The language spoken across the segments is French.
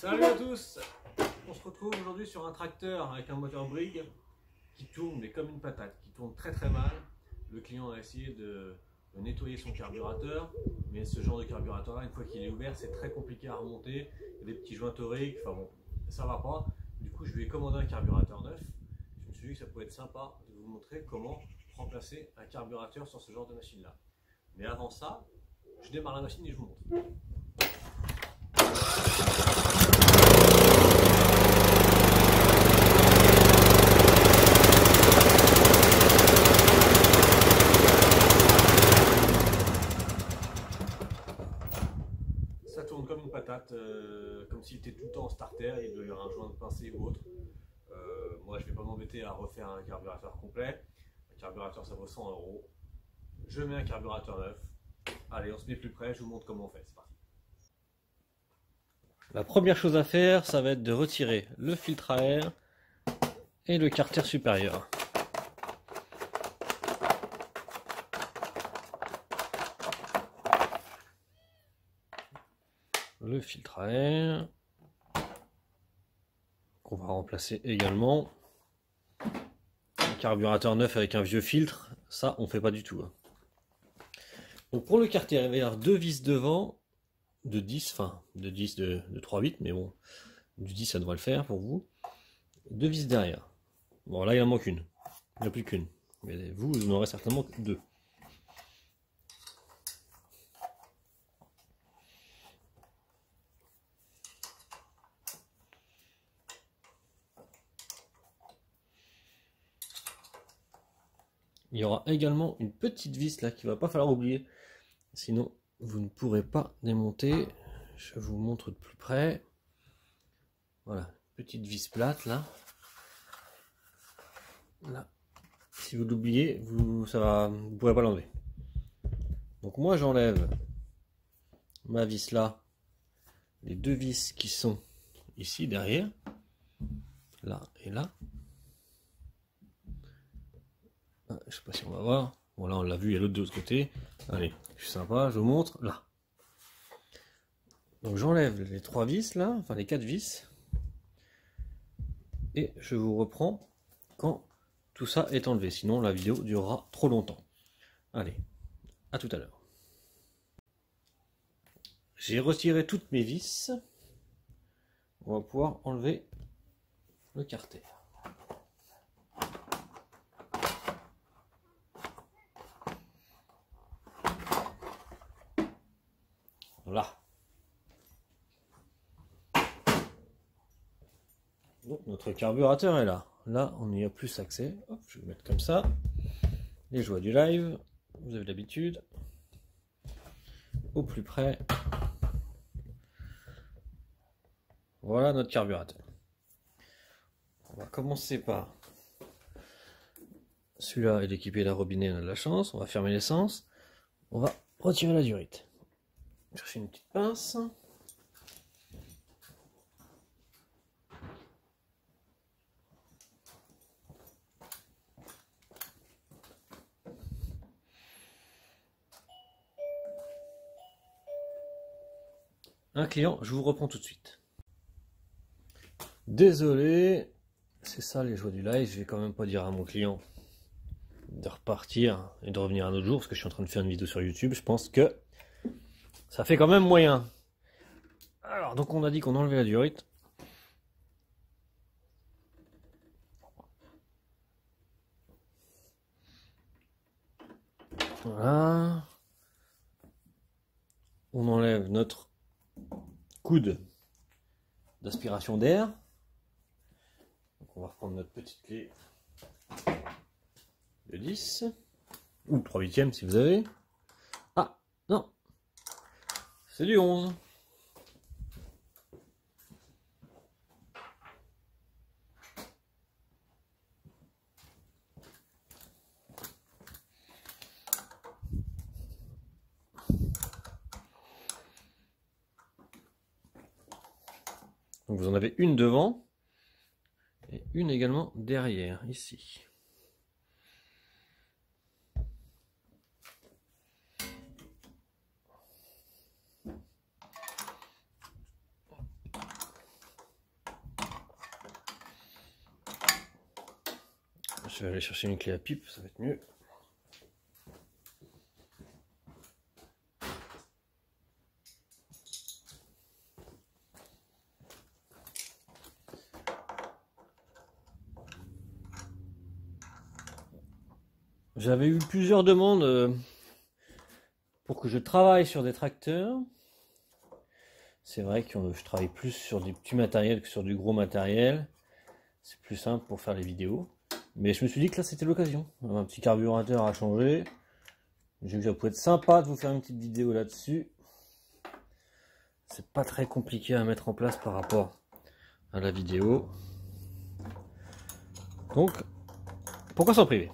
Salut à tous. On se retrouve aujourd'hui sur un tracteur avec un moteur Brigg qui tourne mais comme une patate, qui tourne très mal. Le client a essayé de nettoyer son carburateur, mais ce genre de carburateur là, une fois qu'il est ouvert, c'est très compliqué à remonter. Il y a des petits joints toriques, enfin bon, ça va pas. Du coup, je lui ai commandé un carburateur neuf. Je me suis dit que ça pouvait être sympa de vous montrer comment remplacer un carburateur sur ce genre de machine là. Mais avant ça, je démarre la machine et je vous montre. Ça tourne comme une patate, comme s'il était tout le temps en starter, il doit y avoir un joint de pincée ou autre. Moi je ne vais pas m'embêter à refaire un carburateur complet. Un carburateur ça vaut 100 €. Je mets un carburateur neuf. Allez, on se met plus près, je vous montre comment on fait, c'est parti. La première chose à faire, ça va être de retirer le filtre à air et le carter supérieur. Le filtre à air qu'on va remplacer également. Un carburateur neuf avec un vieux filtre, ça on fait pas du tout. Donc pour le carter, il va y avoir deux vis devant de 10, enfin de 10 de 3,8, mais bon, du 10 ça devrait le faire pour vous. Deux vis derrière. Bon là il en manque une, il n'y a plus qu'une. Mais vous en aurez certainement deux. Il y aura également une petite vis là qu'il va pas falloir oublier, sinon vous ne pourrez pas démonter. Je vous montre de plus près. Voilà, petite vis plate là. Là, si vous l'oubliez, vous ne pourrez pas l'enlever. Donc moi j'enlève ma vis là, les deux vis qui sont ici derrière, là et là. Je sais pas si on va voir. Bon là on l'a vu, il y a l'autre de l'autre côté. Allez, je suis sympa, je vous montre là. Donc j'enlève les trois vis là, enfin les quatre vis. Et je vous reprends quand tout ça est enlevé. Sinon la vidéo durera trop longtemps. Allez, à tout à l'heure. J'ai retiré toutes mes vis. On va pouvoir enlever le carter. Voilà. Donc notre carburateur est là. Là, on n'y a plus accès. Hop, je vais le mettre comme ça. Les joies du live, vous avez l'habitude. Au plus près. Voilà notre carburateur. On va commencer par celui-là, il est équipé d'un robinet, on a de la chance. On va fermer l'essence. On va retirer la durite. Chercher une petite pince. Un client, je vous reprends tout de suite. Désolé, c'est ça les joies du live. Je vais quand même pas dire à mon client de repartir et de revenir un autre jour parce que je suis en train de faire une vidéo sur YouTube. Je pense que ça fait quand même moyen. Alors, donc on a dit qu'on enlevait la durite. Voilà. On enlève notre coude d'aspiration d'air. Donc on va reprendre notre petite clé de 10 ou 3/8 si vous avez. Ah non, c'est du 11. Donc vous en avez une devant et une également derrière, ici. Je vais aller chercher une clé à pipe, ça va être mieux. J'avais eu plusieurs demandes pour que je travaille sur des tracteurs. C'est vrai que je travaille plus sur des petits matériels que sur du gros matériel. C'est plus simple pour faire les vidéos. Mais je me suis dit que là c'était l'occasion. Un petit carburateur à changer. J'ai vu que ça pouvait être sympa de vous faire une petite vidéo là-dessus. C'est pas très compliqué à mettre en place par rapport à la vidéo. Donc, pourquoi s'en priver?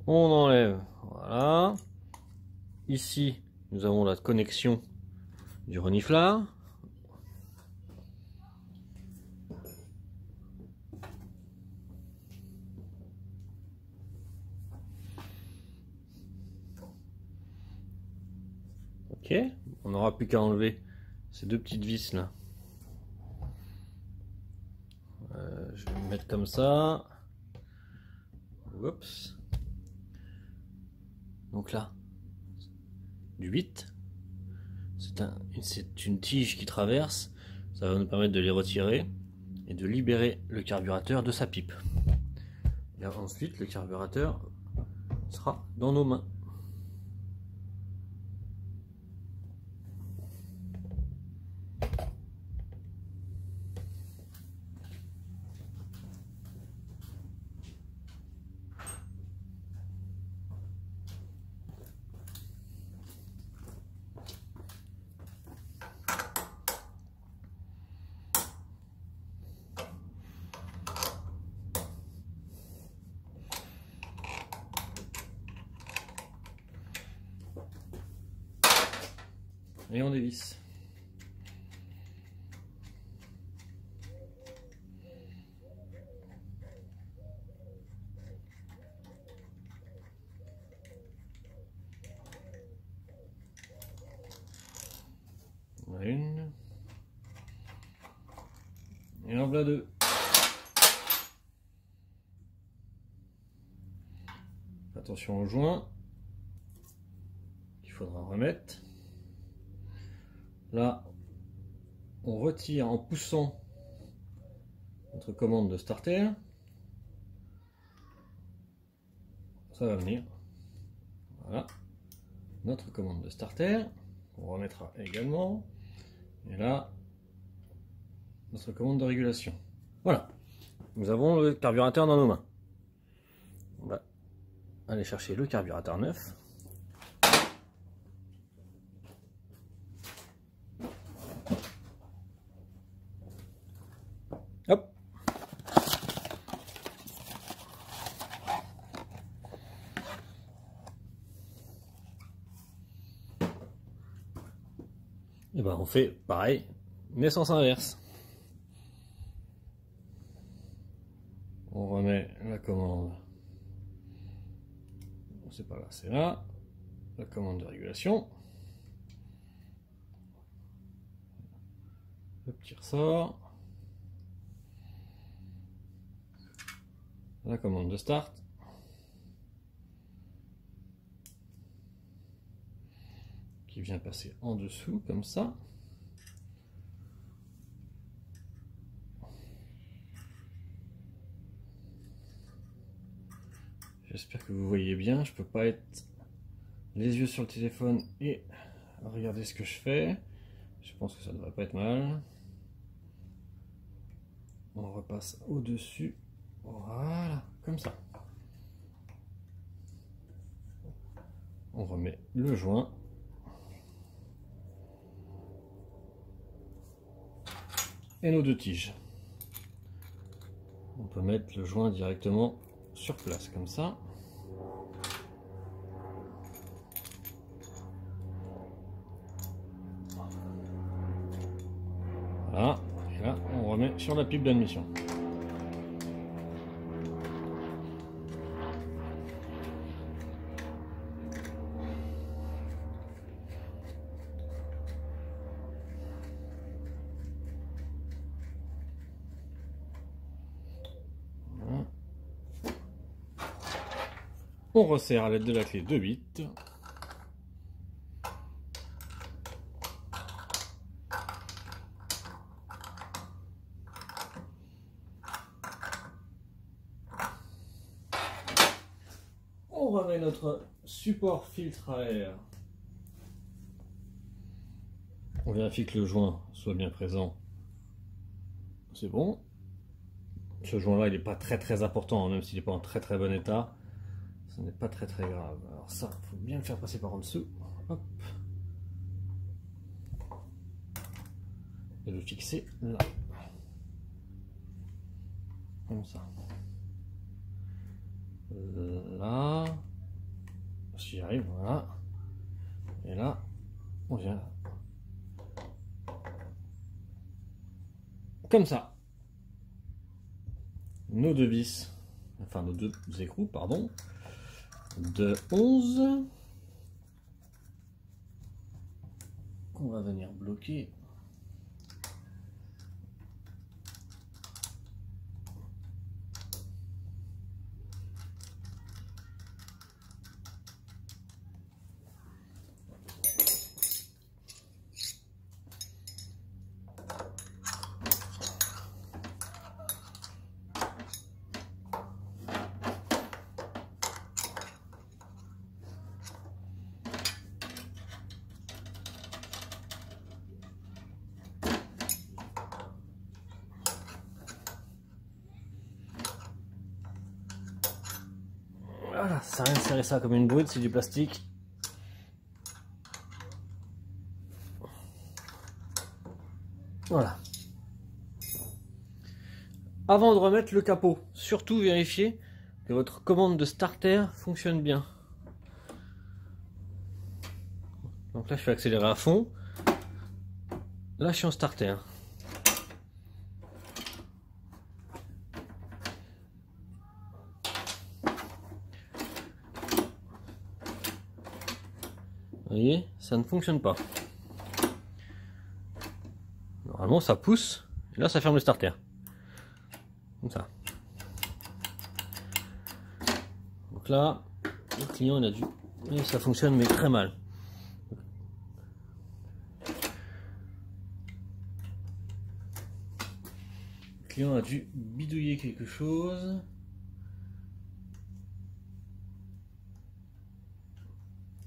On enlève, voilà. Ici, nous avons la connexion du reniflard. Ok, on n'aura plus qu'à enlever ces deux petites vis là. Je vais me mettre comme ça. Oups. Donc là, du 8. C'est une tige qui traverse. Ça va nous permettre de les retirer et de libérer le carburateur de sa pipe. Et ensuite, le carburateur sera dans nos mains. Et on dévisse. Une. Et en voilà deux. Attention au joint. Il faudra remettre. Là, on retire en poussant notre commande de starter. Ça va venir. Voilà. Notre commande de starter. On remettra également. Et là, notre commande de régulation. Voilà. Nous avons le carburateur dans nos mains. On va aller chercher le carburateur neuf. Hop. Et ben on fait pareil, mais sens inverse. On remet la commande. C'est pas là, c'est là. La commande de régulation. Le petit ressort. La commande de start. Qui vient passer en dessous comme ça. J'espère que vous voyez bien. Je peux pas être les yeux sur le téléphone et regarder ce que je fais. Je pense que ça devrait pas être mal. On repasse au-dessus. Voilà, comme ça. On remet le joint. Et nos deux tiges. On peut mettre le joint directement sur place, comme ça. Voilà, et là on remet sur la pipe d'admission. On resserre à l'aide de la clé de 8. On remet notre support filtre à air. On vérifie que le joint soit bien présent. C'est bon. Ce joint-là, il n'est pas très important, hein, même s'il n'est pas en très bon état. Ce n'est pas très grave. Alors ça, il faut bien le faire passer par en dessous. Hop. Et le fixer là. Comme ça. Là. Si j'y arrive, voilà. Et là, on vient là. Comme ça. Nos deux vis, enfin nos deux écrous, pardon, de 11 qu'on va venir bloquer. Voilà, ça sert à rien de serrer ça comme une brute, c'est du plastique. Voilà. Avant de remettre le capot, surtout vérifiez que votre commande de starter fonctionne bien. Donc là je vais accélérer à fond. Là je suis en starter. Vous voyez, ça ne fonctionne pas. Normalement ça pousse, et là ça ferme le starter. Comme ça. Donc là, le client il a dû... Et ça fonctionne mais très mal. Le client a dû bidouiller quelque chose.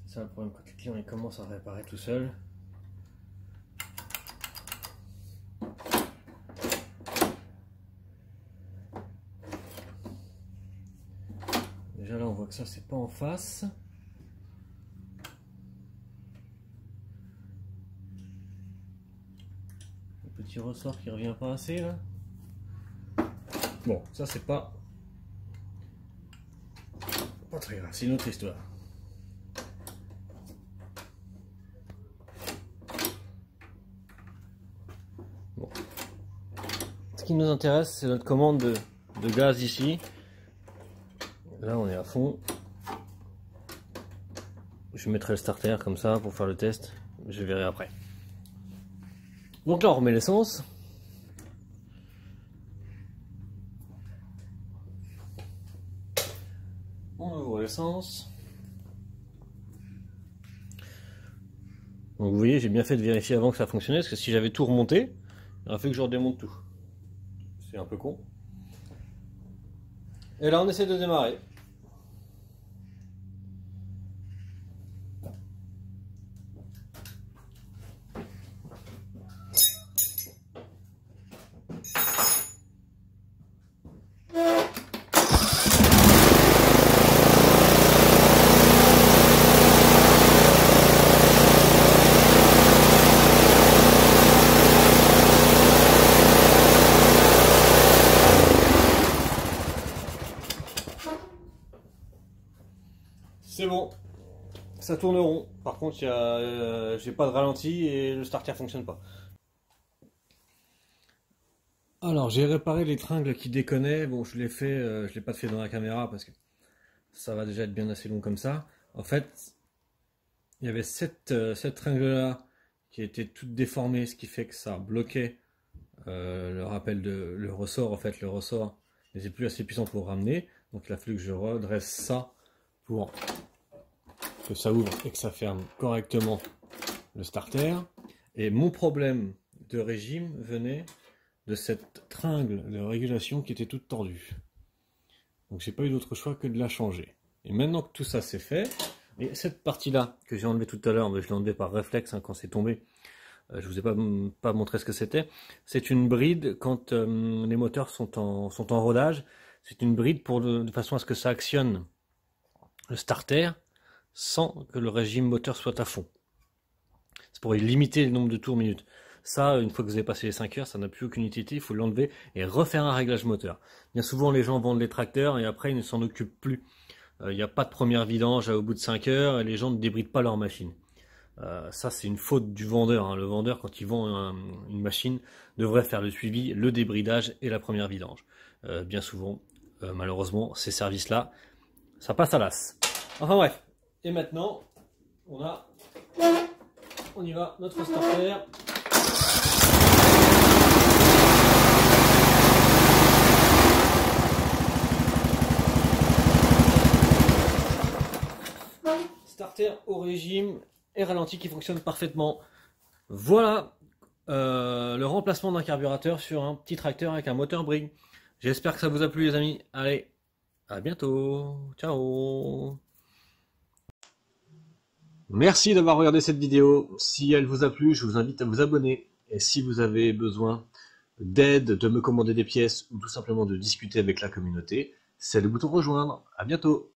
C'est ça le problème quand le client il commence à réparer tout seul. Déjà là on voit que ça c'est pas en face. Le petit ressort qui revient pas assez là. Bon, ça c'est pas très grave, c'est une autre histoire. Bon. Ce qui nous intéresse, c'est notre commande de gaz ici. Là, on est à fond. Je mettrai le starter comme ça pour faire le test. Je verrai après. Donc là, on remet l'essence. On ouvre l'essence. Donc vous voyez, j'ai bien fait de vérifier avant que ça fonctionnait, parce que si j'avais tout remonté, il aurait fait que je redémonte tout. C'est un peu con. Et là, on essaie de démarrer. C'est bon, ça tourne rond. Par contre, j'ai pas de ralenti et le starter fonctionne pas. Alors, j'ai réparé les tringles qui déconnaient. Bon, je l'ai fait, je l'ai pas fait dans la caméra parce que ça va déjà être bien assez long comme ça. En fait, il y avait cette tringle-là qui était toute déformée, ce qui fait que ça bloquait le rappel de le ressort. En fait, le ressort n'était plus assez puissant pour ramener. Donc, il a fallu que je redresse ça pour que ça ouvre et que ça ferme correctement le starter. Et mon problème de régime venait de cette tringle de régulation qui était toute tordue. Donc j'ai pas eu d'autre choix que de la changer. Et maintenant que tout ça c'est fait, et cette partie-là que j'ai enlevée tout à l'heure, mais je l'ai enlevée par réflexe hein, quand c'est tombé, je vous ai pas montré ce que c'était. C'est une bride quand les moteurs sont en rodage. C'est une bride pour de façon à ce que ça actionne le starter sans que le régime moteur soit à fond. C'est pour limiter le nombre de tours minute. Ça, une fois que vous avez passé les 5 heures, ça n'a plus aucune utilité, il faut l'enlever et refaire un réglage moteur. Bien souvent, les gens vendent les tracteurs et après, ils ne s'en occupent plus. Il n'y a pas de première vidange au bout de 5 heures et les gens ne débrident pas leur machine. Ça, c'est une faute du vendeur. Hein. Le vendeur, quand il vend une machine, devrait faire le suivi, le débridage et la première vidange. Bien souvent, malheureusement, ces services-là, ça passe à l'as. Enfin bref. Et maintenant, on y va, notre starter. Starter au régime et ralenti qui fonctionne parfaitement. Voilà le remplacement d'un carburateur sur un petit tracteur avec un moteur Brigg. J'espère que ça vous a plu les amis. Allez, à bientôt. Ciao. Merci d'avoir regardé cette vidéo. Si elle vous a plu, je vous invite à vous abonner. Et si vous avez besoin d'aide, de me commander des pièces ou tout simplement de discuter avec la communauté, c'est le bouton rejoindre. À bientôt.